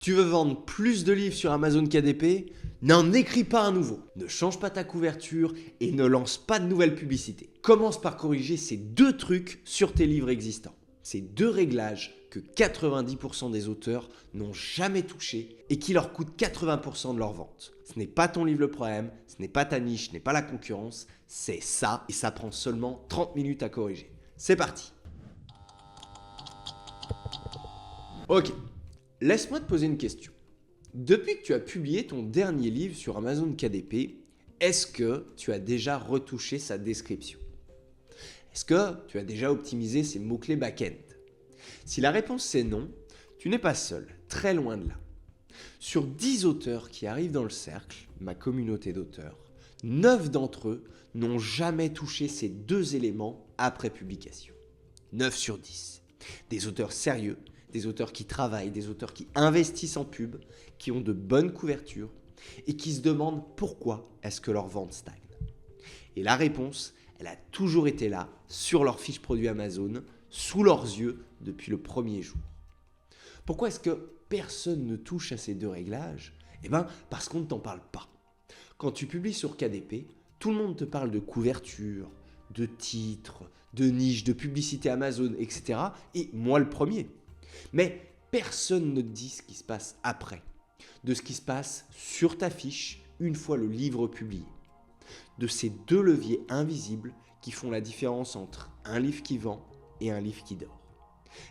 Tu veux vendre plus de livres sur Amazon KDP? N'en écris pas un nouveau. Ne change pas ta couverture et ne lance pas de nouvelles publicités. Commence par corriger ces deux trucs sur tes livres existants. Ces deux réglages que 90% des auteurs n'ont jamais touché et qui leur coûtent 80% de leur vente. Ce n'est pas ton livre le problème, ce n'est pas ta niche, ce n'est pas la concurrence, c'est ça et ça prend seulement 30 minutes à corriger. C'est parti. Ok, laisse-moi te poser une question. Depuis que tu as publié ton dernier livre sur Amazon KDP, est-ce que tu as déjà retouché sa description? Est-ce que tu as déjà optimisé ses mots-clés back-end? Si la réponse c'est non, tu n'es pas seul, très loin de là. Sur 10 auteurs qui arrivent dans le cercle, ma communauté d'auteurs, 9 d'entre eux n'ont jamais touché ces deux éléments après publication. 9 sur 10. Des auteurs sérieux, des auteurs qui travaillent, des auteurs qui investissent en pub, qui ont de bonnes couvertures et qui se demandent pourquoi est-ce que leur vente stagne. Et la réponse, elle a toujours été là, sur leur fiche produit Amazon, sous leurs yeux depuis le premier jour. Pourquoi est-ce que personne ne touche à ces deux réglages? Eh bien, parce qu'on ne t'en parle pas. Quand tu publies sur KDP, tout le monde te parle de couverture, de titres, de niche, de publicité Amazon, etc. Et moi le premier. Mais personne ne te dit ce qui se passe après, de ce qui se passe sur ta fiche une fois le livre publié, de ces deux leviers invisibles qui font la différence entre un livre qui vend et un livre qui dort.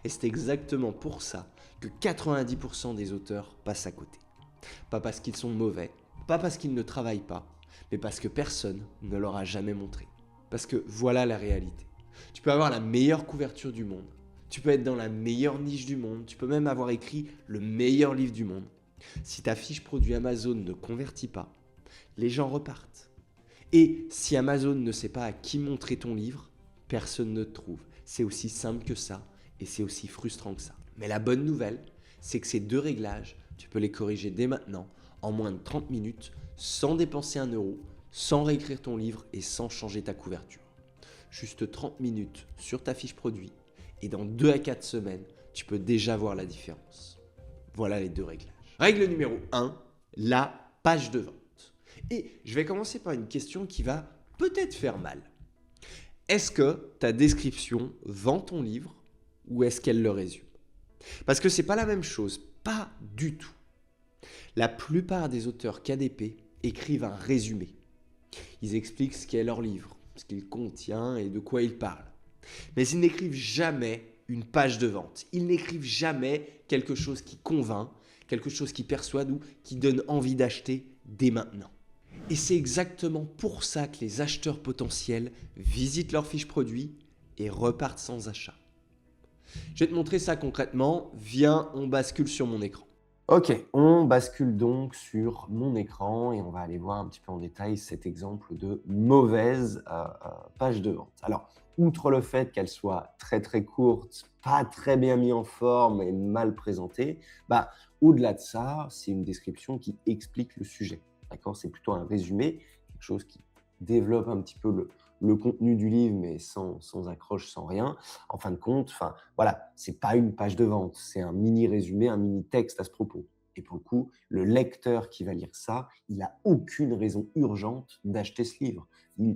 Et c'est exactement pour ça que 90% des auteurs passent à côté. Pas parce qu'ils sont mauvais, pas parce qu'ils ne travaillent pas, mais parce que personne ne leur a jamais montré. Parce que voilà la réalité. Tu peux avoir la meilleure couverture du monde, tu peux être dans la meilleure niche du monde, tu peux même avoir écrit le meilleur livre du monde. Si ta fiche produit Amazon ne convertit pas, les gens repartent. Et si Amazon ne sait pas à qui montrer ton livre, personne ne te trouve. C'est aussi simple que ça et c'est aussi frustrant que ça. Mais la bonne nouvelle, c'est que ces deux réglages, tu peux les corriger dès maintenant, en moins de 30 minutes, sans dépenser un euro, sans réécrire ton livre et sans changer ta couverture. Juste 30 minutes sur ta fiche produit et dans 2 à 4 semaines, tu peux déjà voir la différence. Voilà les deux réglages. Règle numéro 1, la page de vente. Et je vais commencer par une question qui va peut-être faire mal. Est-ce que ta description vend ton livre ou est-ce qu'elle le résume? Parce que c'est pas la même chose, pas du tout. La plupart des auteurs KDP écrivent un résumé. Ils expliquent ce qu'est leur livre, ce qu'il contient et de quoi il parle. Mais ils n'écrivent jamais une page de vente. Ils n'écrivent jamais quelque chose qui convainc, quelque chose qui persuade ou qui donne envie d'acheter dès maintenant. Et c'est exactement pour ça que les acheteurs potentiels visitent leur fiche produit et repartent sans achat. Je vais te montrer ça concrètement. Viens, on bascule sur mon écran. Ok, on bascule donc sur mon écran et on va aller voir un petit peu en détail cet exemple de mauvaise page de vente. Alors, outre le fait qu'elle soit très très courte, pas très bien mise en forme et mal présentée, au-delà de ça, c'est une description qui explique le sujet. D'accord? C'est plutôt un résumé, quelque chose qui développe un petit peu le contenu du livre, mais sans accroche, sans rien. En fin de compte, voilà, c'est pas une page de vente, c'est un mini résumé, un mini texte à ce propos. Et pour le coup, le lecteur qui va lire ça, il n'a aucune raison urgente d'acheter ce livre.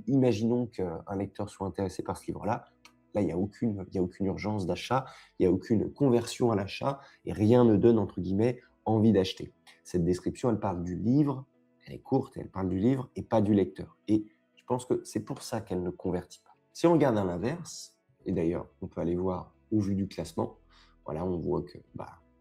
Imaginons qu'un lecteur soit intéressé par ce livre-là. Là, il n'y a aucune urgence d'achat, il n'y a aucune conversion à l'achat et rien ne donne, entre guillemets, envie d'acheter. Cette description, elle parle du livre, elle est courte, elle parle du livre et pas du lecteur. Et je pense que c'est pour ça qu'elle ne convertit pas. Si on regarde à l'inverse, et d'ailleurs, on peut aller voir au vu du classement, voilà, on voit que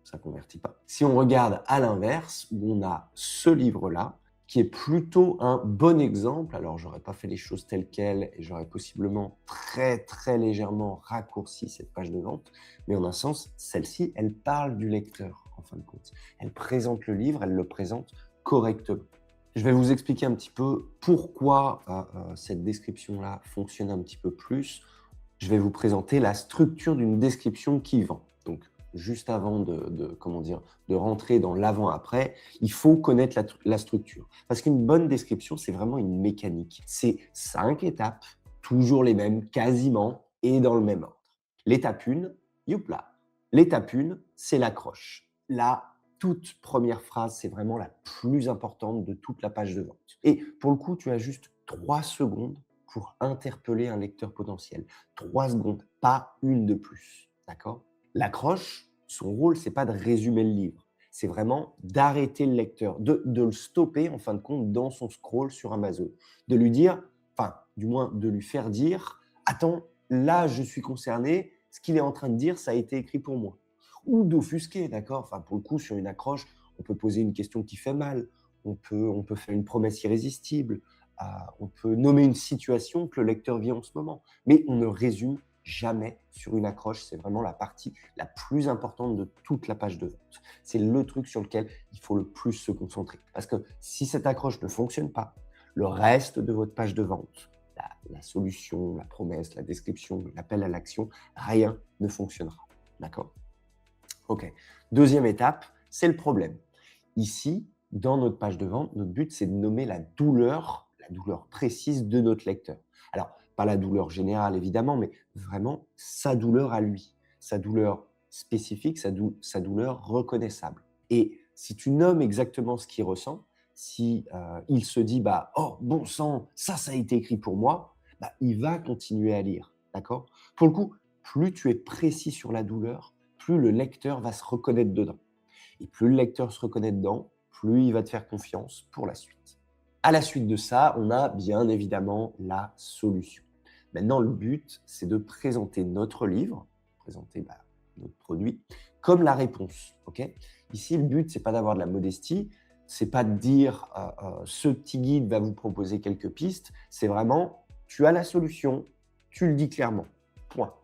ça ne convertit pas. Si on regarde à l'inverse, où on a ce livre-là, qui est plutôt un bon exemple, alors j'aurais pas fait les choses telles quelles et j'aurais possiblement très très légèrement raccourci cette page de vente, mais en un sens, celle-ci, elle parle du lecteur en fin de compte. Elle présente le livre, elle le présente correctement. Je vais vous expliquer un petit peu pourquoi cette description-là fonctionne un petit peu plus. Je vais vous présenter la structure d'une description qui vend. Donc, juste avant de rentrer dans l'avant-après, il faut connaître la structure. Parce qu'une bonne description, c'est vraiment une mécanique. C'est 5 étapes, toujours les mêmes, quasiment, et dans le même ordre. L'étape 1, youpla. L'étape 1, c'est l'accroche. Là, toute première phrase, c'est vraiment la plus importante de toute la page de vente. Et pour le coup, tu as juste 3 secondes pour interpeller un lecteur potentiel. 3 secondes, pas une de plus. D'accord? L'accroche, son rôle, c'est pas de résumer le livre. C'est vraiment d'arrêter le lecteur, de le stopper en fin de compte dans son scroll sur Amazon. De lui dire, enfin, du moins de lui faire dire: «Attends, là, je suis concerné, ce qu'il est en train de dire, ça a été écrit pour moi». Ou d'offusquer, d'accord? Enfin, pour le coup, sur une accroche, on peut poser une question qui fait mal, on peut faire une promesse irrésistible, on peut nommer une situation que le lecteur vit en ce moment. Mais on ne résume jamais sur une accroche, c'est vraiment la partie la plus importante de toute la page de vente. C'est le truc sur lequel il faut le plus se concentrer. Parce que si cette accroche ne fonctionne pas, le reste de votre page de vente, la solution, la promesse, la description, l'appel à l'action, rien ne fonctionnera. D'accord? OK. Deuxième étape, c'est le problème. Ici, dans notre page de vente, notre but, c'est de nommer la douleur précise de notre lecteur. Alors, pas la douleur générale, évidemment, mais vraiment sa douleur à lui, sa douleur spécifique, sa douleur reconnaissable. Et si tu nommes exactement ce qu'il ressent, si il se dit, bah, oh, bon sang, ça a été écrit pour moi, bah, il va continuer à lire. D'accord? Pour le coup, plus tu es précis sur la douleur, plus le lecteur va se reconnaître dedans. Et plus le lecteur se reconnaît dedans, plus il va te faire confiance pour la suite. À la suite de ça, on a bien évidemment la solution. Maintenant, le but, c'est de présenter notre livre, présenter notre produit, comme la réponse. Ok? Ici, le but, c'est pas d'avoir de la modestie, c'est pas de dire ce petit guide va vous proposer quelques pistes, c'est vraiment tu as la solution, tu le dis clairement. Point.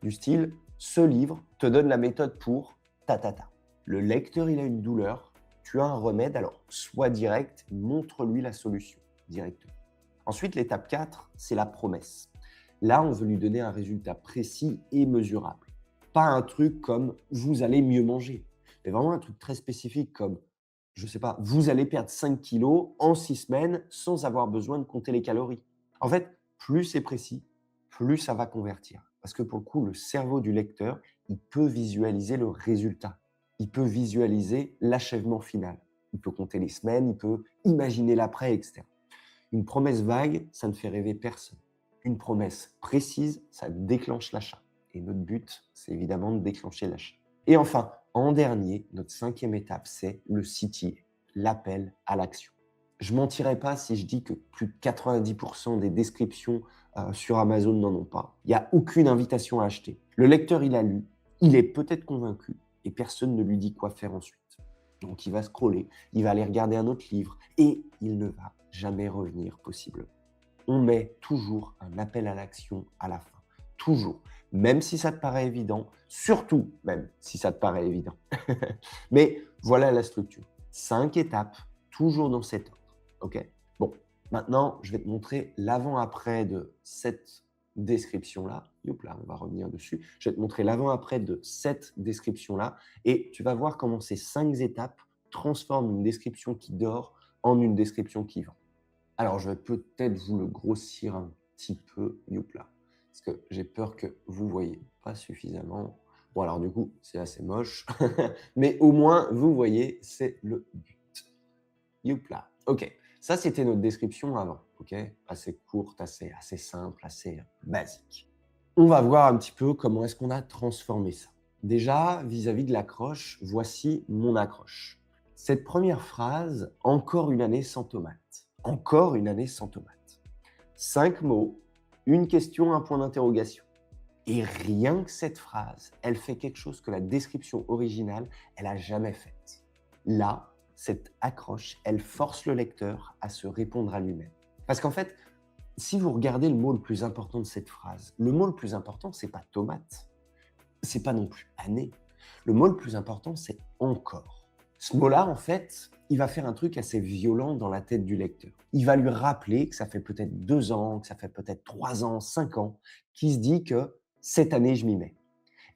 Du style, ce livre te donne la méthode pour ta ta ta. Le lecteur, il a une douleur, tu as un remède, alors sois direct, montre-lui la solution directement. Ensuite, l'étape 4, c'est la promesse. Là, on veut lui donner un résultat précis et mesurable. Pas un truc comme vous allez mieux manger, mais vraiment un truc très spécifique comme, je ne sais pas, vous allez perdre 5 kilos en 6 semaines sans avoir besoin de compter les calories. En fait, plus c'est précis, plus ça va convertir. Parce que pour le coup, le cerveau du lecteur, il peut visualiser le résultat. Il peut visualiser l'achèvement final. Il peut compter les semaines, il peut imaginer l'après, etc. Une promesse vague, ça ne fait rêver personne. Une promesse précise, ça déclenche l'achat. Et notre but, c'est évidemment de déclencher l'achat. Et enfin, en dernier, notre 5e étape, c'est le CTA, l'appel à l'action. Je ne mentirais pas si je dis que plus de 90% des descriptions sur Amazon n'en ont pas. Il n'y a aucune invitation à acheter. Le lecteur, il a lu, il est peut-être convaincu et personne ne lui dit quoi faire ensuite. Donc il va scroller, il va aller regarder un autre livre et il ne va jamais revenir possiblement. On met toujours un appel à l'action à la fin. Toujours. Même si ça te paraît évident, surtout même si ça te paraît évident. Mais voilà la structure. 5 étapes, toujours dans cet ordre. OK? Bon, maintenant, je vais te montrer l'avant-après de cette description-là. Youp là, on va revenir dessus. Je vais te montrer l'avant-après de cette description-là et tu vas voir comment ces 5 étapes transforment une description qui dort en une description qui vend. Alors, je vais peut-être vous le grossir un petit peu, youp là, parce que j'ai peur que vous ne voyez pas suffisamment. Bon, alors du coup, c'est assez moche, mais au moins, vous voyez, c'est le but. Youp là. OK. Ça, c'était notre description avant. OK? Assez courte, assez simple, assez basique. On va voir un petit peu comment est-ce qu'on a transformé ça. Déjà, vis-à-vis de l'accroche, voici mon accroche. Cette première phrase, encore une année sans tomates. Encore une année sans tomates. 5 mots, une question, un point d'interrogation. Et rien que cette phrase, elle fait quelque chose que la description originale, elle n'a jamais fait. Là, cette accroche, elle force le lecteur à se répondre à lui-même. Parce qu'en fait, si vous regardez le mot le plus important de cette phrase, le mot le plus important, c'est pas tomate, c'est pas non plus année. Le mot le plus important, c'est encore. Ce mot-là, en fait, il va faire un truc assez violent dans la tête du lecteur. Il va lui rappeler que ça fait peut-être 2 ans, que ça fait peut-être 3 ans, 5 ans, qu'il se dit que cette année, je m'y mets.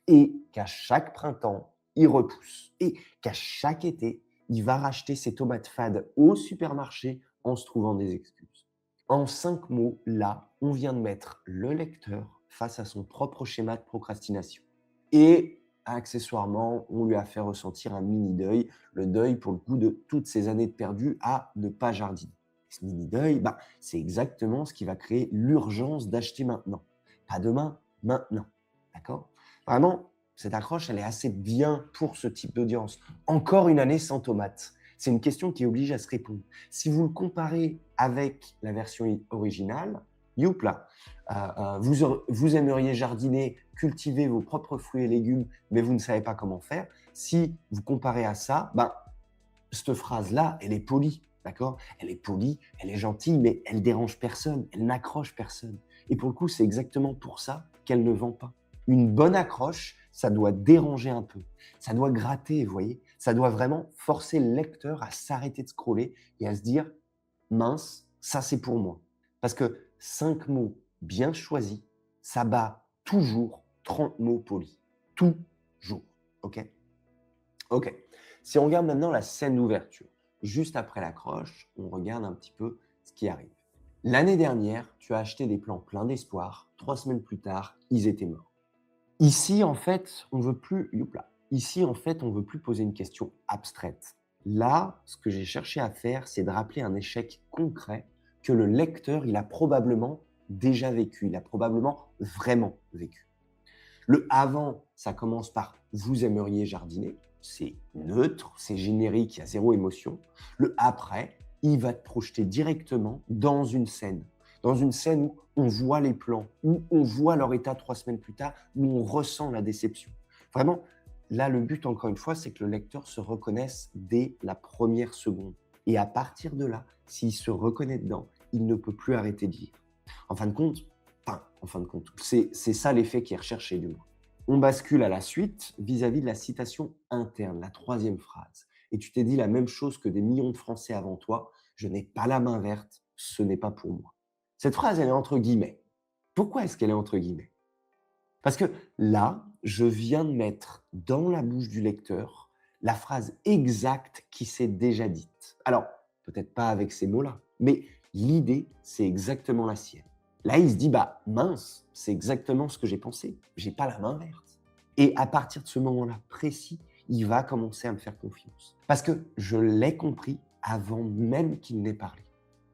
Et qu'à chaque printemps, il repousse. Et qu'à chaque été, il va racheter ses tomates fades au supermarché en se trouvant des excuses. En 5 mots, là, on vient de mettre le lecteur face à son propre schéma de procrastination. Et accessoirement, on lui a fait ressentir un mini deuil, le deuil pour le coup de toutes ces années de perdu à ne pas jardiner. Ce mini deuil, c'est exactement ce qui va créer l'urgence d'acheter maintenant. Pas demain, maintenant. D'accord? Vraiment, cette accroche, elle est assez bien pour ce type d'audience. Encore une année sans tomates. C'est une question qui oblige à se répondre. Si vous le comparez avec la version originale, youpla, vous aimeriez jardiner, cultiver vos propres fruits et légumes, mais vous ne savez pas comment faire. Si vous comparez à ça, cette phrase-là, elle est polie, d'accord? Elle est polie, elle est gentille, mais elle dérange personne, elle n'accroche personne. Et pour le coup, c'est exactement pour ça qu'elle ne vend pas. Une bonne accroche, ça doit déranger un peu, ça doit gratter, vous voyez? Ça doit vraiment forcer le lecteur à s'arrêter de scroller et à se dire: «Mince, ça c'est pour moi». Parce que 5 mots bien choisis, ça bat toujours 30 mots polis. Toujours, OK? OK. Si on regarde maintenant la scène d'ouverture, juste après l'accroche, on regarde un petit peu ce qui arrive. L'année dernière, tu as acheté des plants pleins d'espoir. 3 semaines plus tard, ils étaient morts. Ici, en fait, on veut plus, youpla. Ici, en fait, on veut plus poser une question abstraite. Là, ce que j'ai cherché à faire, c'est de rappeler un échec concret que le lecteur, il a probablement déjà vécu, il a probablement vraiment vécu. Le avant, ça commence par vous aimeriez jardiner. C'est neutre, c'est générique, il y a zéro émotion. Le après, il va te projeter directement dans une scène. Dans une scène où on voit les plans, où on voit leur état 3 semaines plus tard, où on ressent la déception. Vraiment, là, le but, encore une fois, c'est que le lecteur se reconnaisse dès la première seconde. Et à partir de là, s'il se reconnaît dedans, il ne peut plus arrêter de lire. En fin de compte, c'est ça l'effet qui est recherché du moins. On bascule à la suite vis-à-vis de la citation interne, la troisième phrase. Et tu t'es dit la même chose que des millions de Français avant toi, je n'ai pas la main verte, ce n'est pas pour moi. Cette phrase, elle est entre guillemets. Pourquoi est-ce qu'elle est entre guillemets? Parce que là, je viens de mettre dans la bouche du lecteur la phrase exacte qui s'est déjà dite. Alors, peut-être pas avec ces mots-là, mais l'idée, c'est exactement la sienne. Là, il se dit, mince, c'est exactement ce que j'ai pensé. J'ai pas la main verte. Et à partir de ce moment-là précis, il va commencer à me faire confiance. Parce que je l'ai compris avant même qu'il n'ait parlé.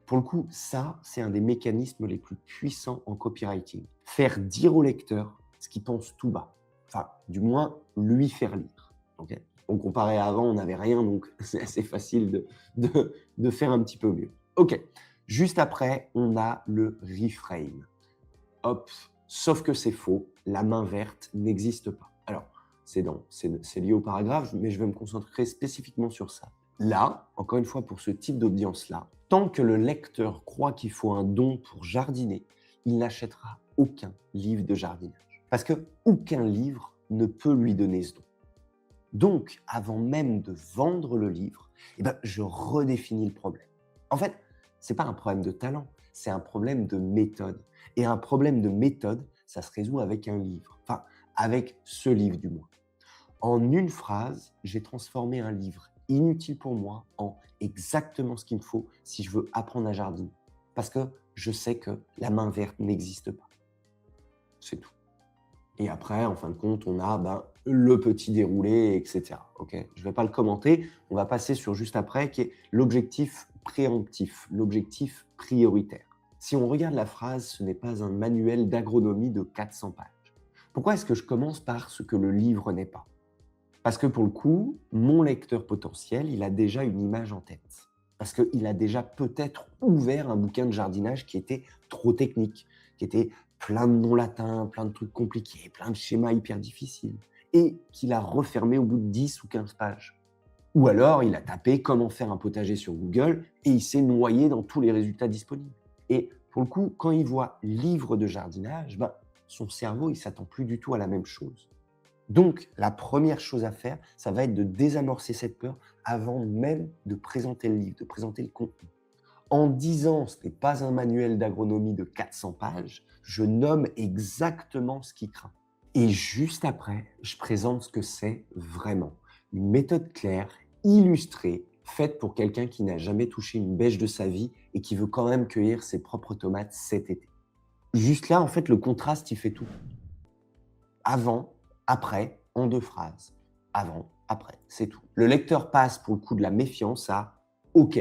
Pour le coup, ça, c'est un des mécanismes les plus puissants en copywriting. Faire dire au lecteur ce qu'il pense tout bas. Enfin, du moins, lui faire lire. Okay, donc, comparé à avant, on n'avait rien, donc c'est assez facile de faire un petit peu mieux. OK. Juste après, on a le reframe. Hop, sauf que c'est faux, la main verte n'existe pas. Alors, c'est lié au paragraphe, mais je vais me concentrer spécifiquement sur ça. Là, encore une fois, pour ce type d'audience-là, tant que le lecteur croit qu'il faut un don pour jardiner, il n'achètera aucun livre de jardinage. Parce qu'aucun livre ne peut lui donner ce don. Donc, avant même de vendre le livre, je redéfinis le problème. En fait, ce n'est pas un problème de talent, c'est un problème de méthode. Et un problème de méthode, ça se résout avec un livre. Enfin, avec ce livre du moins. En une phrase, j'ai transformé un livre inutile pour moi en exactement ce qu'il me faut si je veux apprendre à jardiner. Parce que je sais que la main verte n'existe pas. C'est tout. Et après, en fin de compte, on a le petit déroulé, etc. Okay, je ne vais pas le commenter. On va passer sur juste après, qui est l'objectif préemptif, l'objectif prioritaire. Si on regarde la phrase, ce n'est pas un manuel d'agronomie de 400 pages. Pourquoi est-ce que je commence par ce que le livre n'est pas? Parce que pour le coup, mon lecteur potentiel, il a déjà une image en tête. Parce qu'il a déjà peut-être ouvert un bouquin de jardinage qui était trop technique, qui était plein de noms latins, plein de trucs compliqués, plein de schémas hyper difficiles, et qu'il a refermé au bout de 10 ou 15 pages. Ou alors, il a tapé comment faire un potager sur Google et il s'est noyé dans tous les résultats disponibles. Et pour le coup, quand il voit livre de jardinage, son cerveau, il ne s'attend plus du tout à la même chose. Donc, la première chose à faire, ça va être de désamorcer cette peur avant même de présenter le livre, de présenter le contenu. En disant ce n'est pas un manuel d'agronomie de 400 pages, je nomme exactement ce qui craint. Et juste après, je présente ce que c'est vraiment. Une méthode claire, illustrée, faite pour quelqu'un qui n'a jamais touché une bêche de sa vie et qui veut quand même cueillir ses propres tomates cet été. Juste là, en fait, le contraste, il fait tout. Avant, après, en 2 phrases. Avant, après, c'est tout. Le lecteur passe pour le coup de la méfiance à « OK,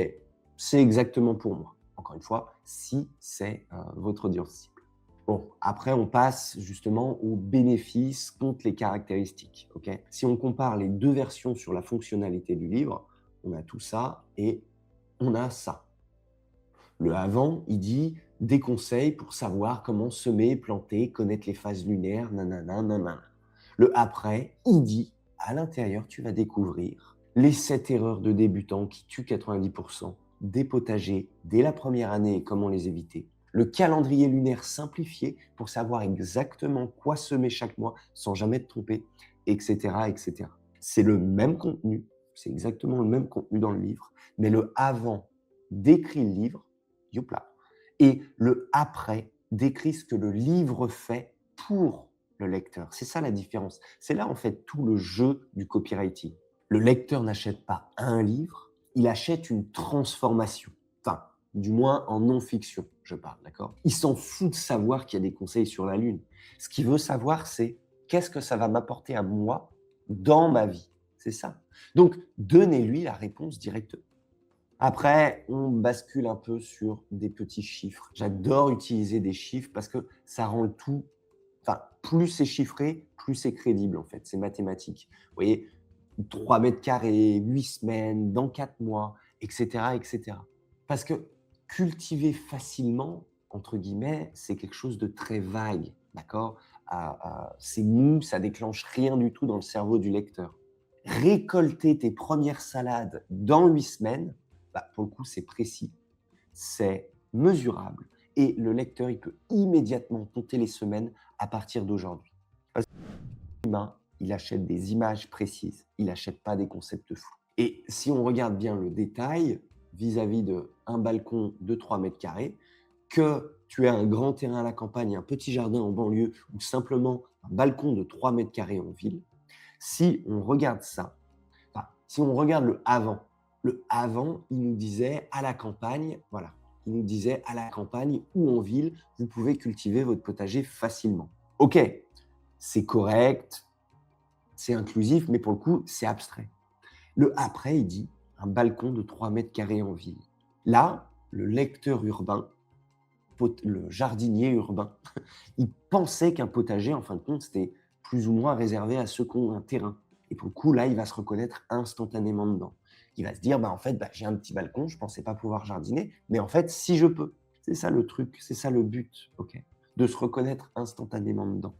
c'est exactement pour moi ». Encore une fois, si c'est votre audience cible. Bon, après, on passe justement aux bénéfices contre les caractéristiques. Ok, si on compare les 2 versions sur la fonctionnalité du livre, on a tout ça et on a ça. Le avant, il dit des conseils pour savoir comment semer, planter, connaître les phases lunaires, nanana, nanana. Le après, il dit à l'intérieur, tu vas découvrir les 7 erreurs de débutants qui tuent 90% des potagers dès la première année et comment les éviter. Le calendrier lunaire simplifié pour savoir exactement quoi semer chaque mois sans jamais te tromper, etc., etc. C'est le même contenu, c'est exactement le même contenu dans le livre, mais le avant décrit le livre, youpla, et le après décrit ce que le livre fait pour le lecteur. C'est ça la différence. C'est là en fait tout le jeu du copywriting. Le lecteur n'achète pas un livre, il achète une transformation. Enfin, du moins en non-fiction, je parle, d'accord? Il s'en fout de savoir qu'il y a des conseils sur la Lune. Ce qu'il veut savoir, c'est qu'est-ce que ça va m'apporter à moi dans ma vie. C'est ça. Donc, donnez-lui la réponse directement. Après, on bascule un peu sur des petits chiffres. J'adore utiliser des chiffres parce que ça rend le tout, enfin, plus c'est chiffré, plus c'est crédible en fait. C'est mathématique. Vous voyez, 3 mètres carrés, 8 semaines, dans 4 mois, etc., etc. Parce que cultiver facilement, entre guillemets, c'est quelque chose de très vague, d'accord? C'est mou, ça déclenche rien du tout dans le cerveau du lecteur. Récolter tes premières salades dans 8 semaines, bah, pour le coup, c'est précis, c'est mesurable et le lecteur, il peut immédiatement compter les semaines à partir d'aujourd'hui. Parce que l'humain, il achète des images précises, il n'achète pas des concepts flous. Et si on regarde bien le détail vis-à-vis d'un balcon de 3 mètres carrés, que tu as un grand terrain à la campagne, un petit jardin en banlieue ou simplement un balcon de 3 mètres carrés en ville, si on regarde ça, enfin, si on regarde le avant, il nous disait à la campagne, voilà, il nous disait à la campagne ou en ville, vous pouvez cultiver votre potager facilement. Ok, c'est correct, c'est inclusif, mais pour le coup, c'est abstrait. Le après, il dit un balcon de 3 mètres carrés en ville. Là, le lecteur urbain, le jardinier urbain, il pensait qu'un potager, en fin de compte, c'était plus ou moins réservé à ceux qui ont un terrain. Et pour le coup, là, il va se reconnaître instantanément dedans. Il va se dire, bah, en fait, bah, j'ai un petit balcon, je ne pensais pas pouvoir jardiner, mais en fait, si je peux. C'est ça le truc, c'est ça le but, ok, de se reconnaître instantanément dedans.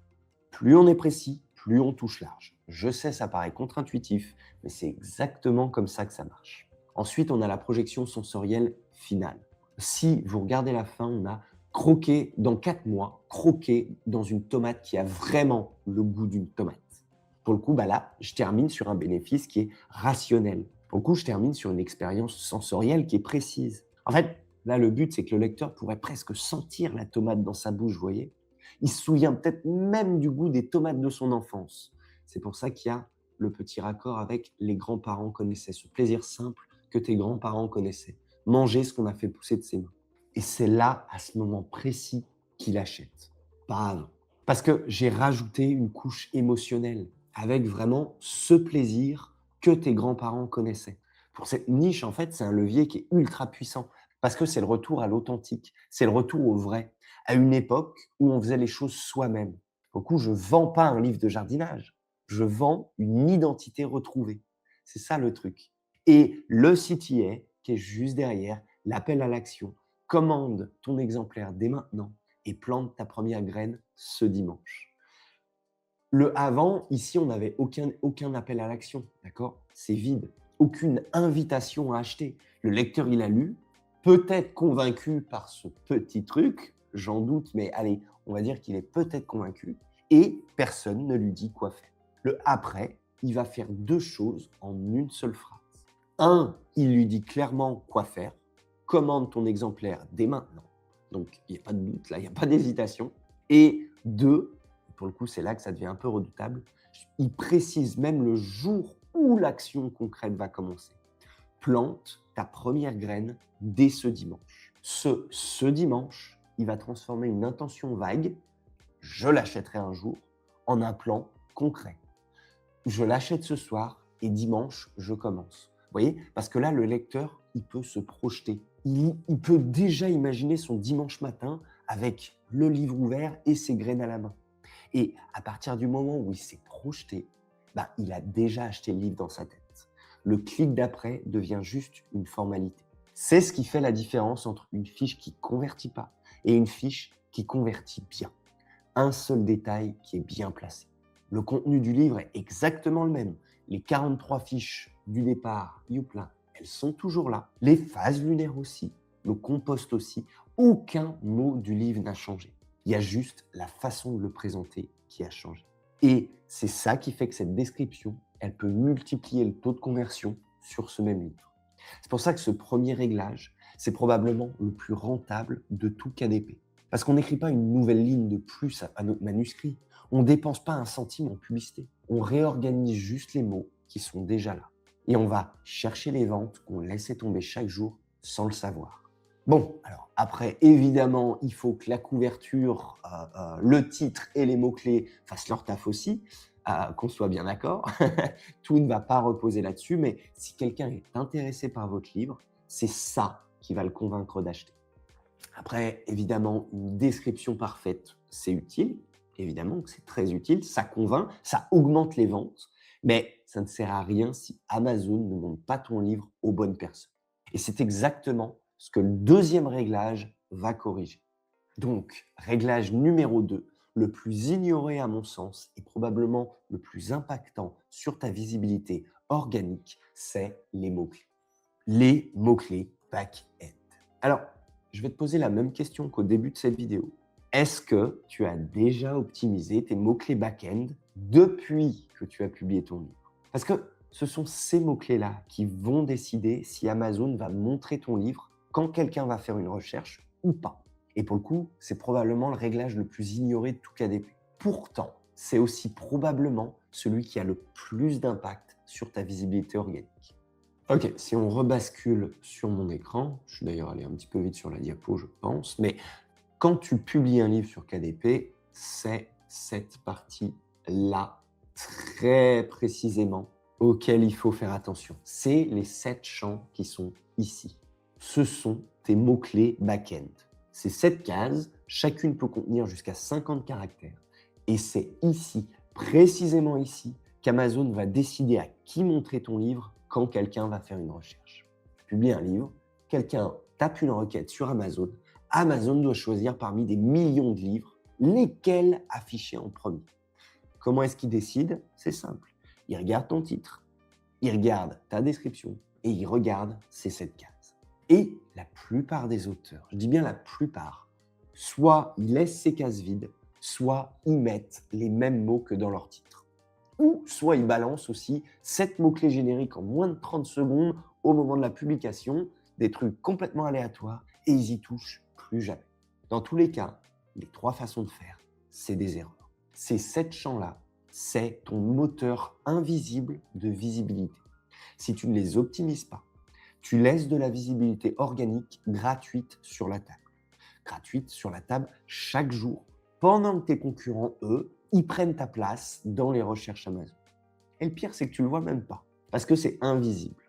Plus on est précis, plus on touche large. Je sais, ça paraît contre-intuitif, mais c'est exactement comme ça que ça marche. Ensuite, on a la projection sensorielle finale. Si vous regardez la fin, on a croquer dans 4 mois, croquer dans une tomate qui a vraiment le goût d'une tomate. Pour le coup, bah là, je termine sur un bénéfice qui est rationnel. Pour le coup, je termine sur une expérience sensorielle qui est précise. En fait, là, le but, c'est que le lecteur pourrait presque sentir la tomate dans sa bouche, vous voyez. Il se souvient peut-être même du goût des tomates de son enfance. C'est pour ça qu'il y a le petit raccord avec les grands-parents connaissaient, ce plaisir simple que tes grands-parents connaissaient. Manger ce qu'on a fait pousser de ses mains. Et c'est là, à ce moment précis, qu'il achète, pas avant. Parce que j'ai rajouté une couche émotionnelle avec vraiment ce plaisir que tes grands-parents connaissaient. Pour cette niche, en fait, c'est un levier qui est ultra puissant parce que c'est le retour à l'authentique, c'est le retour au vrai, à une époque où on faisait les choses soi-même. Au coup, je ne vends pas un livre de jardinage, je vends une identité retrouvée. C'est ça le truc. Et le CTA, qui est juste derrière, l'appel à l'action, commande ton exemplaire dès maintenant et plante ta première graine ce dimanche. Le avant, ici, on n'avait aucun appel à l'action, d'accord? C'est vide. Aucune invitation à acheter. Le lecteur, il a lu, peut-être convaincu par ce petit truc, j'en doute, mais allez, on va dire qu'il est peut-être convaincu, et personne ne lui dit quoi faire. Le après, il va faire 2 choses en une seule phrase. Un, il lui dit clairement quoi faire. Commande ton exemplaire dès maintenant. Donc, il n'y a pas de doute, là, il n'y a pas d'hésitation. Et 2, pour le coup, c'est là que ça devient un peu redoutable, il précise même le jour où l'action concrète va commencer. Plante ta première graine dès ce dimanche. Ce dimanche, il va transformer une intention vague, je l'achèterai un jour, en un plan concret. je l'achète ce soir et dimanche, je commence. Vous voyez? Parce que là, le lecteur, il peut se projeter. Il peut déjà imaginer son dimanche matin avec le livre ouvert et ses graines à la main. Et à partir du moment où il s'est projeté, bah, il a déjà acheté le livre dans sa tête. Le clic d'après devient juste une formalité. C'est ce qui fait la différence entre une fiche qui ne convertit pas et une fiche qui convertit bien. Un seul détail qui est bien placé. Le contenu du livre est exactement le même. Les 43 fiches du départ, Youpla, elles sont toujours là. Les phases lunaires aussi, le compost aussi. Aucun mot du livre n'a changé. Il y a juste la façon de le présenter qui a changé. Et c'est ça qui fait que cette description, elle peut multiplier le taux de conversion sur ce même livre. C'est pour ça que ce premier réglage, c'est probablement le plus rentable de tout KDP. Parce qu'on n'écrit pas une nouvelle ligne de plus à notre manuscrit. On ne dépense pas un centime en publicité. On réorganise juste les mots qui sont déjà là. Et on va chercher les ventes qu'on laissait tomber chaque jour sans le savoir. Bon, alors après, évidemment, il faut que la couverture, le titre et les mots-clés fassent leur taf aussi, qu'on soit bien d'accord. Tout ne va pas reposer là-dessus, mais si quelqu'un est intéressé par votre livre, c'est ça qui va le convaincre d'acheter. Après, évidemment, une description parfaite, c'est utile. Évidemment que c'est très utile, ça convainc, ça augmente les ventes, mais ça ne sert à rien si Amazon ne montre pas ton livre aux bonnes personnes. Et c'est exactement ce que le deuxième réglage va corriger. Donc, réglage numéro 2, le plus ignoré à mon sens et probablement le plus impactant sur ta visibilité organique, c'est les mots-clés. Les mots-clés back-end. Alors, je vais te poser la même question qu'au début de cette vidéo. Est-ce que tu as déjà optimisé tes mots-clés back-end depuis que tu as publié ton livre? Parce que ce sont ces mots-clés-là qui vont décider si Amazon va montrer ton livre quand quelqu'un va faire une recherche ou pas. Et pour le coup, c'est probablement le réglage le plus ignoré de tout KDP. Pourtant, c'est aussi probablement celui qui a le plus d'impact sur ta visibilité organique. Ok, si on rebascule sur mon écran, je suis d'ailleurs allé un petit peu vite sur la diapo, je pense, mais quand tu publies un livre sur KDP, c'est cette partie-là, très précisément, auquel il faut faire attention. C'est les 7 champs qui sont ici. Ce sont tes mots-clés back-end. Ces 7 cases, chacune peut contenir jusqu'à 50 caractères. Et c'est ici, précisément ici, qu'Amazon va décider à qui montrer ton livre quand quelqu'un va faire une recherche. Tu publies un livre, quelqu'un tape une requête sur Amazon, Amazon doit choisir parmi des millions de livres lesquels afficher en premier. Comment est-ce qu'il décide? C'est simple. Il regarde ton titre, il regarde ta description et il regarde ces 7 cases. Et la plupart des auteurs, je dis bien la plupart, soit ils laissent ces cases vides, soit ils mettent les mêmes mots que dans leur titre. Ou soit ils balancent aussi 7 mots-clés génériques en moins de 30 secondes au moment de la publication, des trucs complètement aléatoires et ils y touchent plus jamais. Dans tous les cas, les 3 façons de faire, c'est des erreurs. Ces 7 champs-là, c'est ton moteur invisible de visibilité. Si tu ne les optimises pas, tu laisses de la visibilité organique gratuite sur la table. Gratuite sur la table chaque jour, pendant que tes concurrents, eux, ils prennent ta place dans les recherches Amazon. Et le pire, c'est que tu ne le vois même pas, parce que c'est invisible.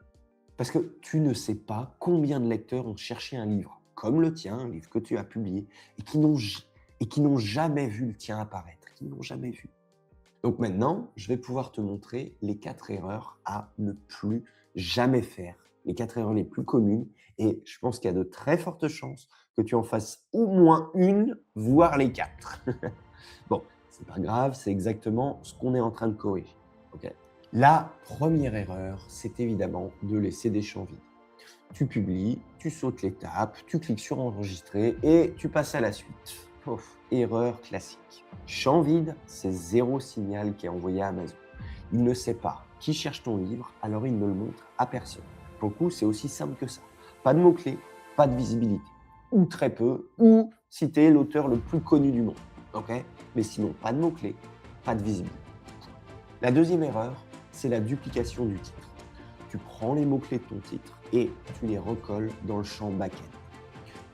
Parce que tu ne sais pas combien de lecteurs ont cherché un livre comme le tien, un livre que tu as publié, et qui n'ont jamais vu le tien apparaître, qui n'ont jamais vu. Donc maintenant, je vais pouvoir te montrer les 4 erreurs à ne plus jamais faire, les 4 erreurs les plus communes, et je pense qu'il y a de très fortes chances que tu en fasses au moins une, voire les 4. Bon, c'est pas grave, c'est exactement ce qu'on est en train de corriger. Okay. La première erreur, c'est évidemment de laisser des champs vides. Tu publies, tu sautes l'étape, tu cliques sur enregistrer et tu passes à la suite. Erreur classique. Champ vide, c'est 0 signal qui est envoyé à Amazon. Il ne sait pas qui cherche ton livre, alors il ne le montre à personne. Pour le coup, c'est aussi simple que ça. Pas de mots-clés, pas de visibilité. Ou très peu, ou si tu es l'auteur le plus connu du monde. Okay, mais sinon, pas de mots-clés, pas de visibilité. La deuxième erreur, c'est la duplication du titre. Tu prends les mots-clés de ton titre et tu les recolles dans le champ back-end.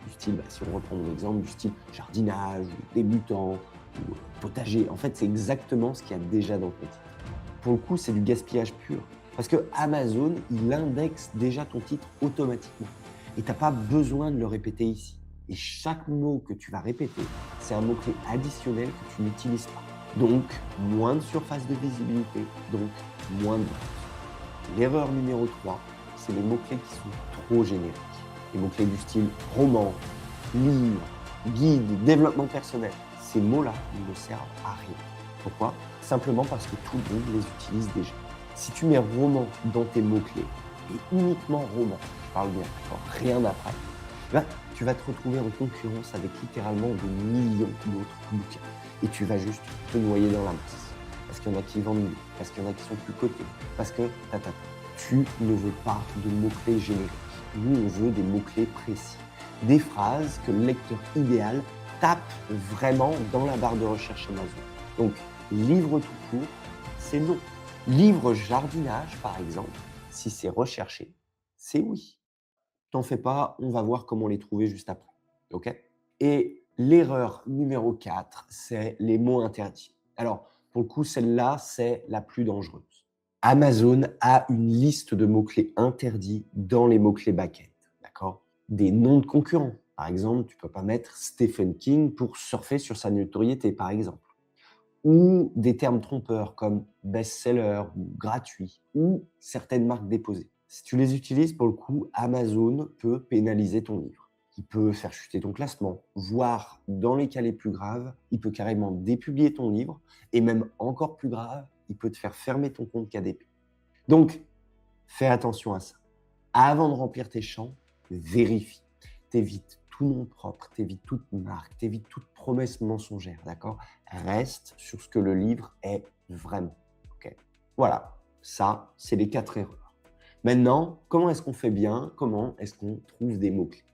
Du style, si on reprend mon exemple, du style jardinage, ou débutant, ou potager. En fait, c'est exactement ce qu'il y a déjà dans ton titre. pour le coup, c'est du gaspillage pur. Parce que Amazon, il indexe déjà ton titre automatiquement. Et tu n'as pas besoin de le répéter ici. Et chaque mot que tu vas répéter, c'est un mot-clé additionnel que tu n'utilises pas. Donc, moins de surface de visibilité, donc moins de ventes. L'erreur numéro 3, c'est les mots-clés qui sont trop génériques. Les mots-clés du style roman, livre, guide, développement personnel. Ces mots-là, ils ne servent à rien. Pourquoi? Simplement parce que tout le monde les utilise déjà. Si tu mets roman dans tes mots-clés, et uniquement roman, je parle bien, d'accord, rien après, ben, tu vas te retrouver en concurrence avec littéralement des millions d'autres bouquins. Et tu vas juste te noyer dans la masse. Parce qu'il y en a qui vendent mieux, parce qu'il y en a qui sont plus cotés, parce que tu ne veux pas de mots-clés génériques. Nous, on veut des mots-clés précis. Des phrases que le lecteur idéal tape vraiment dans la barre de recherche Amazon. Donc, livre tout court, c'est non. Livre jardinage, par exemple, si c'est recherché, c'est oui. T'en fais pas, on va voir comment les trouver juste après. OK? Et l'erreur numéro 4, c'est les mots interdits. Alors, pour le coup, celle-là, c'est la plus dangereuse. Amazon a une liste de mots-clés interdits dans les mots-clés back-end. D'accord? Des noms de concurrents. Par exemple, tu peux pas mettre Stephen King pour surfer sur sa notoriété, par exemple. Ou des termes trompeurs comme best-seller ou gratuit, ou certaines marques déposées. Si tu les utilises, pour le coup, Amazon peut pénaliser ton livre. Il peut faire chuter ton classement, voire, dans les cas les plus graves, il peut carrément dépublier ton livre, et même encore plus grave, il peut te faire fermer ton compte KDP. Donc, fais attention à ça. Avant de remplir tes champs, vérifie. T'évites tout nom propre, t'évites toute marque, t'évites toute promesse mensongère, d'accord? Reste sur ce que le livre est vraiment. Ok? Voilà, ça, c'est les 4 erreurs. Maintenant, comment est-ce qu'on fait bien? Comment est-ce qu'on trouve des mots-clés?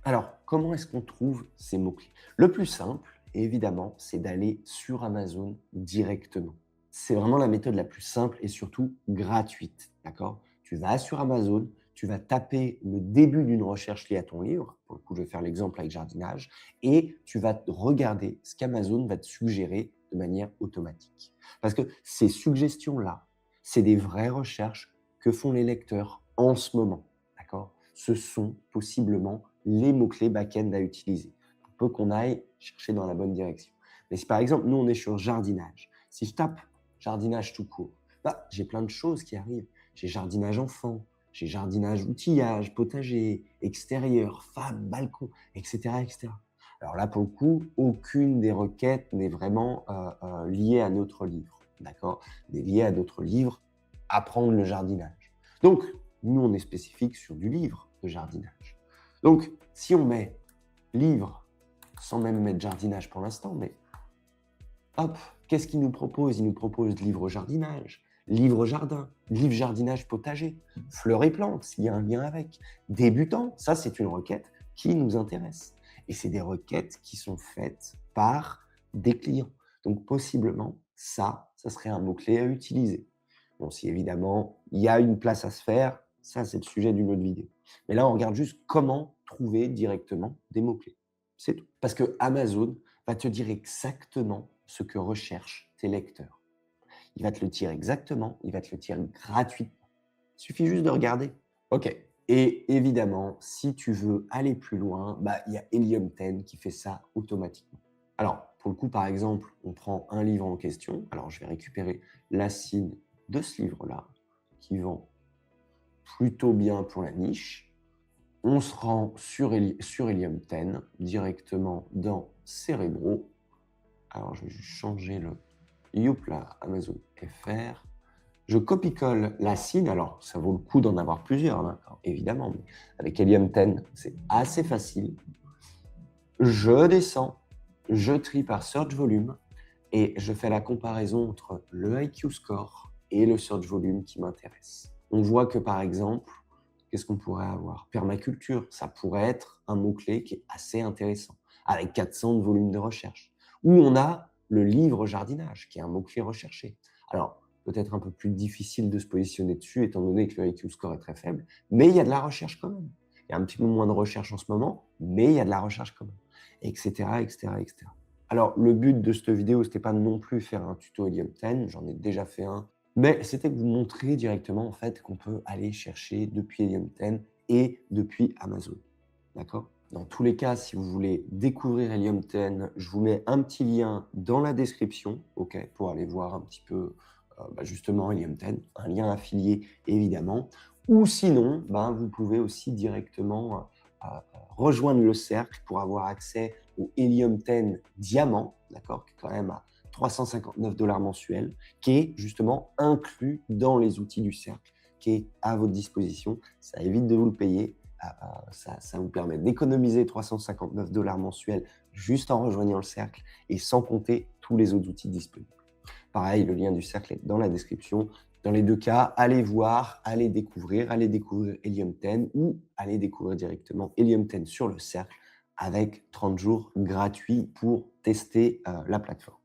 Alors, comment est-ce qu'on trouve ces mots-clés? Le plus simple, évidemment, c'est d'aller sur Amazon directement. C'est vraiment la méthode la plus simple et surtout gratuite, d'accord? Tu vas sur Amazon, tu vas taper le début d'une recherche liée à ton livre, pour le coup, je vais faire l'exemple avec jardinage, et tu vas regarder ce qu'Amazon va te suggérer de manière automatique. Parce que ces suggestions-là, c'est des vraies recherches que font les lecteurs en ce moment, d'accord? Ce sont possiblement les mots-clés back-end à utiliser pour peu qu'on aille chercher dans la bonne direction. Mais si par exemple, nous, on est sur jardinage, si je tape jardinage tout court, bah, j'ai plein de choses qui arrivent. J'ai jardinage enfant, j'ai jardinage outillage, potager, extérieur, femme, balcon, etc., etc. Alors là, pour le coup, aucune des requêtes n'est vraiment liée à notre livre, d'accord? N'est liée à notre livre, apprendre le jardinage. Donc, nous, on est spécifique sur du livre de jardinage. Donc, si on met livre, sans même mettre jardinage pour l'instant, mais hop, qu'est-ce qu'il nous propose? Il nous propose livre jardinage, livre jardin, livre jardinage potager, fleurs et plantes, s'il y a un lien avec. Débutant, ça c'est une requête qui nous intéresse. Et c'est des requêtes qui sont faites par des clients. Donc possiblement, ça serait un mot-clé à utiliser. Bon, si évidemment, il y a une place à se faire, ça c'est le sujet d'une autre vidéo. Mais là, on regarde juste comment trouver directement des mots-clés. C'est tout. Parce que Amazon va te dire exactement ce que recherchent tes lecteurs. Il va te le dire exactement, il va te le dire gratuitement. Il suffit juste de regarder. OK. Et évidemment, si tu veux aller plus loin, bah, il y a Helium 10 qui fait ça automatiquement. Alors, pour le coup, par exemple, on prend un livre en question. Alors, je vais récupérer l'acide de ce livre-là, qui vend plutôt bien pour la niche. On se rend sur Helium 10, directement dans Cérébro. Alors, je vais juste changer le Youpla Amazon FR. Je copie-colle l'acide. Alors, ça vaut le coup d'en avoir plusieurs, hein, évidemment. Mais avec Helium 10, c'est assez facile. Je descends, je trie par search volume et je fais la comparaison entre le IQ score et le search volume qui m'intéresse. On voit que, par exemple, qu'est-ce qu'on pourrait avoir? Permaculture, ça pourrait être un mot-clé qui est assez intéressant, avec 400 de volume de recherche. Ou on a le livre jardinage, qui est un mot-clé recherché. Alors, peut-être un peu plus difficile de se positionner dessus, étant donné que le IQ score est très faible, mais il y a de la recherche quand même. Il y a un petit peu moins de recherche en ce moment, mais il y a de la recherche quand même, etc., etc., etc. Alors, le but de cette vidéo, ce n'était pas non plus faire un tuto Helium 10, j'en ai déjà fait un Mais c'était de vous montrer directement en fait qu'on peut aller chercher depuis Helium 10 et depuis Amazon. D'accord? Dans tous les cas, si vous voulez découvrir Helium 10, je vous mets un petit lien dans la description, OK, pour aller voir un petit peu, justement Helium 10, un lien affilié évidemment. Ou sinon, ben, vous pouvez aussi directement, rejoindre le cercle pour avoir accès au Helium 10 Diamant, d'accord? Qui est quand même à 359 $ mensuels, qui est justement inclus dans les outils du cercle, qui est à votre disposition. Ça évite de vous le payer. Ça vous permet d'économiser 359 $ mensuels juste en rejoignant le cercle et sans compter tous les autres outils disponibles. Pareil, le lien du cercle est dans la description. Dans les deux cas, allez voir, allez découvrir Helium 10 ou allez découvrir directement Helium 10 sur le cercle avec 30 jours gratuits pour tester la plateforme.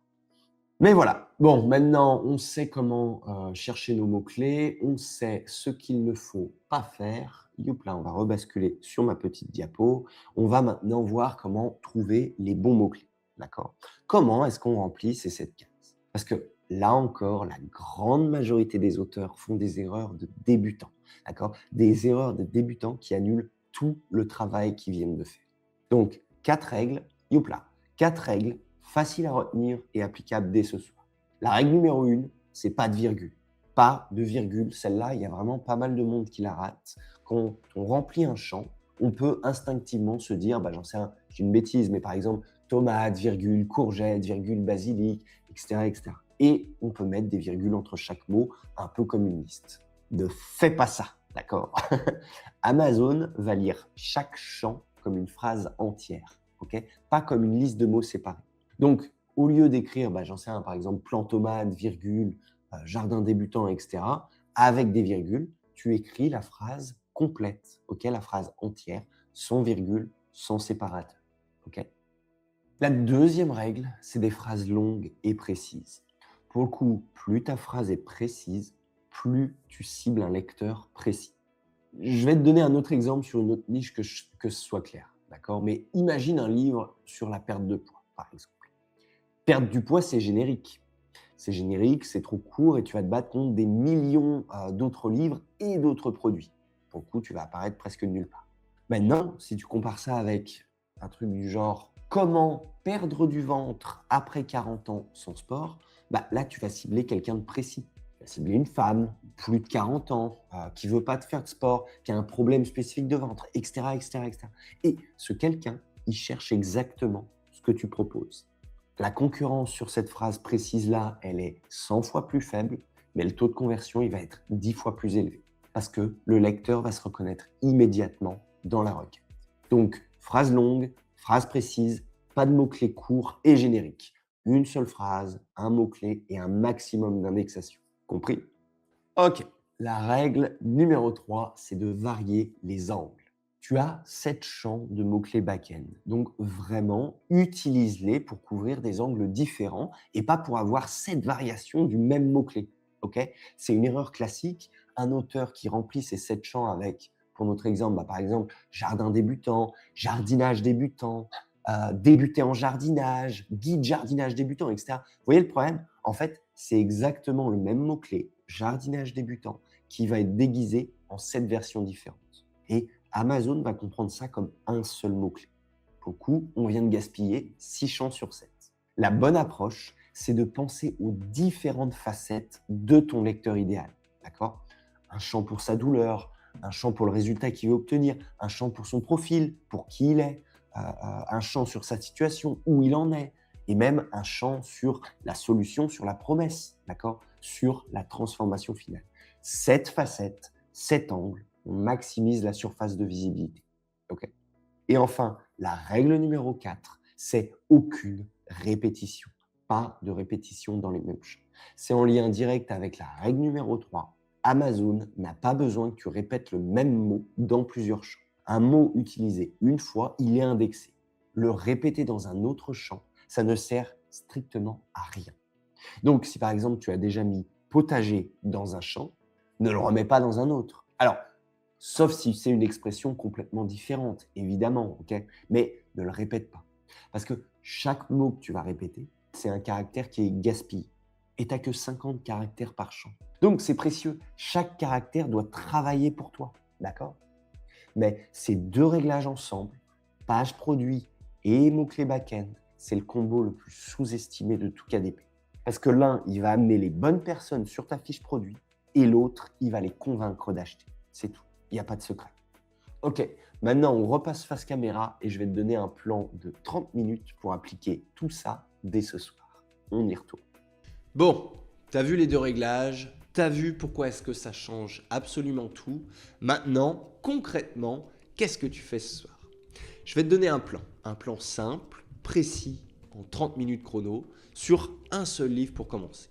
Mais voilà, bon, maintenant on sait comment chercher nos mots-clés, on sait ce qu'il ne faut pas faire. Youp là, on va rebasculer sur ma petite diapo. On va maintenant voir comment trouver les bons mots-clés. D'accord? Comment est-ce qu'on remplit ces 7 cases? Parce que là encore, la grande majorité des auteurs font des erreurs de débutants. D'accord? Des erreurs de débutants qui annulent tout le travail qu'ils viennent de faire. Donc, 4 règles, youp là, 4 règles faciles à retenir et applicables dès ce soir. La règle numéro 1, c'est pas de virgule. Pas de virgule. Celle-là, il y a vraiment pas mal de monde qui la rate. Quand on remplit un champ, on peut instinctivement se dire, j'en sais rien, j'ai une bêtise, mais par exemple, tomate, virgule, courgette, virgule, basilic, etc., etc. Et on peut mettre des virgules entre chaque mot, un peu comme une liste. Ne fais pas ça, d'accord? Amazon va lire chaque champ comme une phrase entière, ok? Pas comme une liste de mots séparés. Donc, au lieu d'écrire, j'en sais rien, par exemple, plant tomate, virgule, jardin débutant, etc., avec des virgules, tu écris la phrase complète, ok? La phrase entière, sans virgule, sans séparateur, ok? La deuxième règle, c'est des phrases longues et précises. Pour le coup, plus ta phrase est précise, plus tu cibles un lecteur précis. Je vais te donner un autre exemple sur une autre niche que ce soit clair, d'accord? Mais imagine un livre sur la perte de poids, par exemple. Perdre du poids, c'est générique. C'est générique, c'est trop court et tu vas te battre contre des millions d'autres livres et d'autres produits. Pour le coup, tu vas apparaître presque nulle part. Maintenant, si tu compares ça avec un truc du genre comment perdre du ventre après 40 ans sans sport, là, tu vas cibler quelqu'un de précis. Tu vas cibler une femme, plus de 40 ans, qui veut pas te faire de sport, qui a un problème spécifique de ventre, etc., etc., etc. Et ce quelqu'un, il cherche exactement ce que tu proposes. La concurrence sur cette phrase précise-là, elle est 100 fois plus faible, mais le taux de conversion, il va être 10 fois plus élevé parce que le lecteur va se reconnaître immédiatement dans la requête. Donc, phrase longue, phrase précise, pas de mots-clés courts et génériques. Une seule phrase, un mot-clé et un maximum d'indexation. Compris? Ok. La règle numéro 3, c'est de varier les angles. Tu as 7 champs de mots-clés back-end. Donc vraiment, utilise-les pour couvrir des angles différents et pas pour avoir 7 variations du même mot-clé. Ok? C'est une erreur classique. Un auteur qui remplit ces 7 champs avec, pour notre exemple, par exemple, jardin débutant, jardinage débutant, débuter en jardinage, guide jardinage débutant, etc. Vous voyez le problème? En fait, c'est exactement le même mot-clé, jardinage débutant, qui va être déguisé en 7 versions différentes. Et Amazon va comprendre ça comme un seul mot-clé. Pour le coup, on vient de gaspiller 6 champs sur 7. La bonne approche, c'est de penser aux différentes facettes de ton lecteur idéal. D'accord? Un champ pour sa douleur, un champ pour le résultat qu'il veut obtenir, un champ pour son profil, pour qui il est, un champ sur sa situation, où il en est, et même un champ sur la solution, sur la promesse, d'accord? Sur la transformation finale. 7 facettes, 7 angles, on maximise la surface de visibilité. Ok. Et enfin, la règle numéro 4, c'est aucune répétition. Pas de répétition dans les mêmes champs. C'est en lien direct avec la règle numéro 3. Amazon n'a pas besoin que tu répètes le même mot dans plusieurs champs. Un mot utilisé une fois, il est indexé. Le répéter dans un autre champ, ça ne sert strictement à rien. Donc, si par exemple tu as déjà mis potager dans un champ, ne le remets pas dans un autre. Alors, sauf si c'est une expression complètement différente, évidemment, ok? Mais ne le répète pas. Parce que chaque mot que tu vas répéter, c'est un caractère qui est gaspillé. et tu n'as que 50 caractères par champ. Donc c'est précieux. Chaque caractère doit travailler pour toi. D'accord? Mais ces deux réglages ensemble, page produit et mots-clés back-end, c'est le combo le plus sous-estimé de tout KDP. Parce que l'un, il va amener les bonnes personnes sur ta fiche produit et l'autre, il va les convaincre d'acheter. C'est tout. Il n'y a pas de secret. Ok, maintenant on repasse face caméra et je vais te donner un plan de 30 minutes pour appliquer tout ça dès ce soir. On y retourne. Bon, t'as vu les deux réglages, t'as vu pourquoi est-ce que ça change absolument tout. Maintenant, concrètement, qu'est-ce que tu fais ce soir? Je vais te donner un plan simple, précis, en 30 minutes chrono, sur un seul livre pour commencer.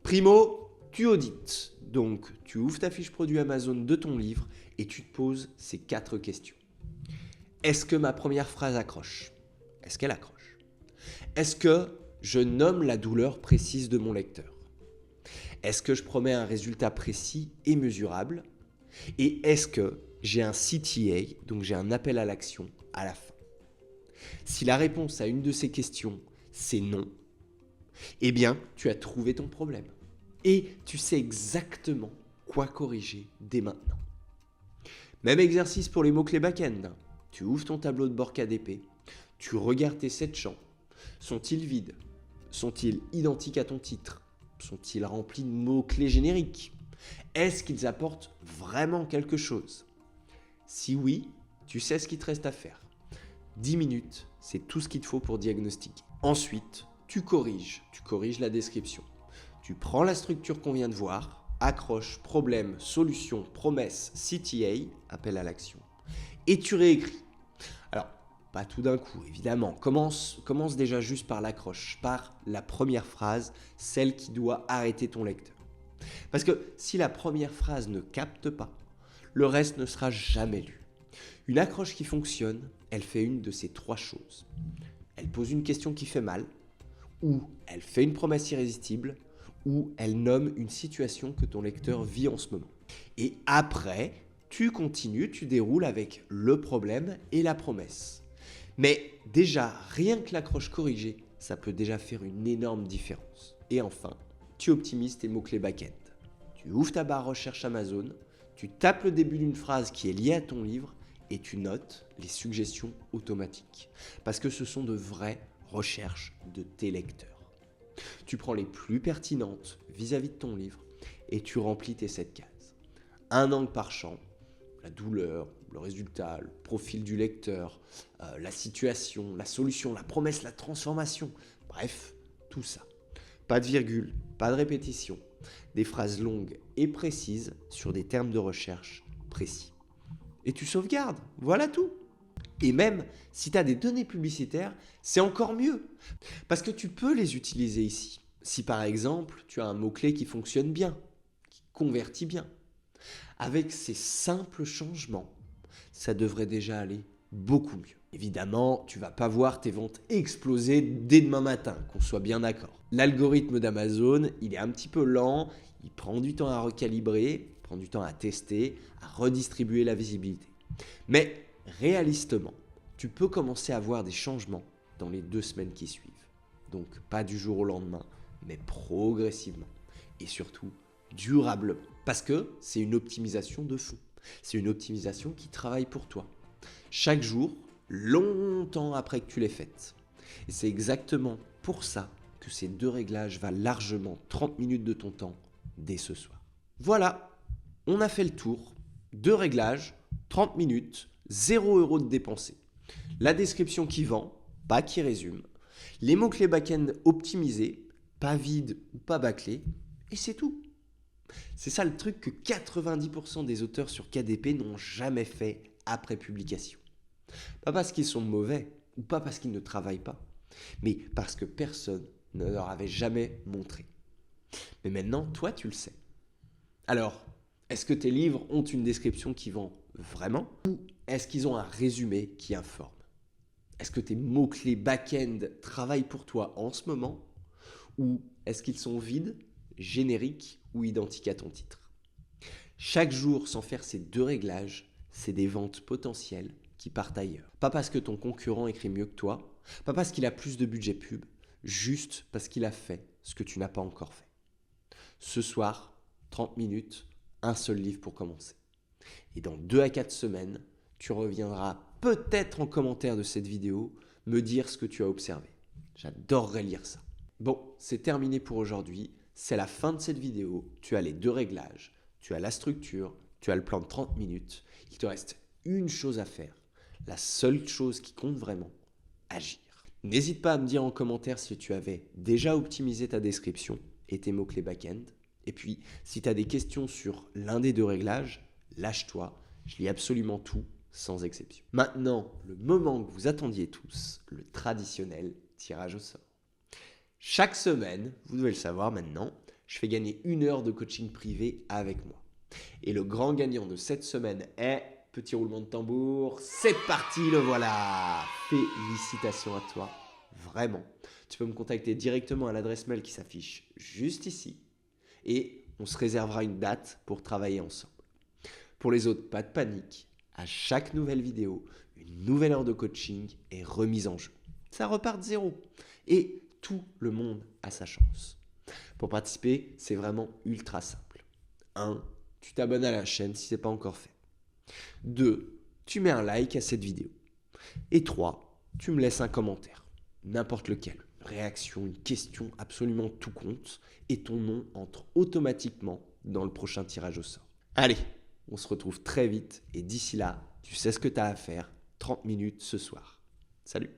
Primo, tu audites. Donc, tu ouvres ta fiche produit Amazon de ton livre et tu te poses ces 4 questions. Est-ce que ma première phrase accroche? Est-ce qu'elle accroche? Est-ce que je nomme la douleur précise de mon lecteur? Est-ce que je promets un résultat précis et mesurable? Et est-ce que j'ai un CTA, donc j'ai un appel à l'action, à la fin? Si la réponse à une de ces questions, c'est non, eh bien, tu as trouvé ton problème. Et tu sais exactement quoi corriger dès maintenant. Même exercice pour les mots-clés back-end. Tu ouvres ton tableau de bord KDP, tu regardes tes 7 champs. Sont-ils vides? Sont-ils identiques à ton titre? Sont-ils remplis de mots-clés génériques? Est-ce qu'ils apportent vraiment quelque chose? Si oui, tu sais ce qu'il te reste à faire. 10 minutes, c'est tout ce qu'il te faut pour diagnostiquer. Ensuite, tu corriges la description. Tu prends la structure qu'on vient de voir, accroche, problème, solution, promesse, CTA, appel à l'action, et tu réécris. Alors, pas tout d'un coup, évidemment. Commence déjà juste par l'accroche, par la première phrase, celle qui doit arrêter ton lecteur. Parce que si la première phrase ne capte pas, le reste ne sera jamais lu. Une accroche qui fonctionne, elle fait une de ces 3 choses. Elle pose une question qui fait mal, ou elle fait une promesse irrésistible, ou elle nomme une situation que ton lecteur vit en ce moment. Et après, tu continues, tu déroules avec le problème et la promesse. Mais déjà, rien que l'accroche corrigée, ça peut déjà faire une énorme différence. Et enfin, tu optimises tes mots-clés back-end. Tu ouvres ta barre recherche Amazon, tu tapes le début d'une phrase qui est liée à ton livre et tu notes les suggestions automatiques. Parce que ce sont de vraies recherches de tes lecteurs. Tu prends les plus pertinentes vis-à-vis de ton livre et tu remplis tes 7 cases. Un angle par champ, la douleur, le résultat, le profil du lecteur, la situation, la solution, la promesse, la transformation. Bref, tout ça. Pas de virgule, pas de répétition. Des phrases longues et précises sur des termes de recherche précis. Et tu sauvegardes, voilà tout. Et même si tu as des données publicitaires, c'est encore mieux. Parce que tu peux les utiliser ici. Si par exemple, tu as un mot-clé qui fonctionne bien, qui convertit bien. Avec ces simples changements, ça devrait déjà aller beaucoup mieux. Évidemment, tu vas pas voir tes ventes exploser dès demain matin, qu'on soit bien d'accord. L'algorithme d'Amazon, il est un petit peu lent, il prend du temps à recalibrer, il prend du temps à tester, à redistribuer la visibilité. Mais réalistement, tu peux commencer à voir des changements dans les 2 semaines qui suivent. Donc pas du jour au lendemain, mais progressivement. Et surtout, durablement. Parce que c'est une optimisation de fond. C'est une optimisation qui travaille pour toi. Chaque jour, longtemps après que tu l'aies faite. Et c'est exactement pour ça que ces 2 réglages valent largement 30 minutes de ton temps dès ce soir. Voilà, on a fait le tour. 2 réglages, 30 minutes, 0 € de dépensés. La description qui vend, pas qui résume. Les mots-clés back-end optimisés, pas vides ou pas bâclés. Et c'est tout. C'est ça le truc que 90% des auteurs sur KDP n'ont jamais fait après publication. Pas parce qu'ils sont mauvais ou pas parce qu'ils ne travaillent pas, mais parce que personne ne leur avait jamais montré. Mais maintenant, toi, tu le sais. Alors, est-ce que tes livres ont une description qui vend vraiment? Ou est-ce qu'ils ont un résumé qui informe? Est-ce que tes mots-clés back-end travaillent pour toi en ce moment? Ou est-ce qu'ils sont vides, génériques ou identiques à ton titre? Chaque jour, sans faire ces 2 réglages, c'est des ventes potentielles qui partent ailleurs. Pas parce que ton concurrent écrit mieux que toi, pas parce qu'il a plus de budget pub, juste parce qu'il a fait ce que tu n'as pas encore fait. Ce soir, 30 minutes, un seul livre pour commencer. Et dans 2 à 4 semaines, tu reviendras peut-être en commentaire de cette vidéo me dire ce que tu as observé. J'adorerais lire ça. Bon, c'est terminé pour aujourd'hui. C'est la fin de cette vidéo. Tu as les 2 réglages, tu as la structure, tu as le plan de 30 minutes. Il te reste une chose à faire. La seule chose qui compte vraiment, agir. N'hésite pas à me dire en commentaire si tu avais déjà optimisé ta description et tes mots-clés back-end. Et puis, si tu as des questions sur l'un des 2 réglages, lâche-toi. Je lis absolument tout, sans exception. Maintenant, le moment que vous attendiez tous, le traditionnel tirage au sort. Chaque semaine, vous devez le savoir maintenant, je fais gagner 1 heure de coaching privé avec moi. Et le grand gagnant de cette semaine est, petit roulement de tambour, c'est parti, le voilà. Félicitations à toi, vraiment. Tu peux me contacter directement à l'adresse mail qui s'affiche juste ici et on se réservera une date pour travailler ensemble. Pour les autres, pas de panique. À chaque nouvelle vidéo, une nouvelle heure de coaching est remise en jeu. Ça repart de zéro. Et tout le monde a sa chance. Pour participer, c'est vraiment ultra simple. 1. Tu t'abonnes à la chaîne si ce n'est pas encore fait. 2. Tu mets un like à cette vidéo. Et 3. Tu me laisses un commentaire. N'importe lequel. Une réaction, une question, absolument tout compte. Et ton nom entre automatiquement dans le prochain tirage au sort. Allez, on se retrouve très vite. Et d'ici là, tu sais ce que tu as à faire. 30 minutes ce soir. Salut!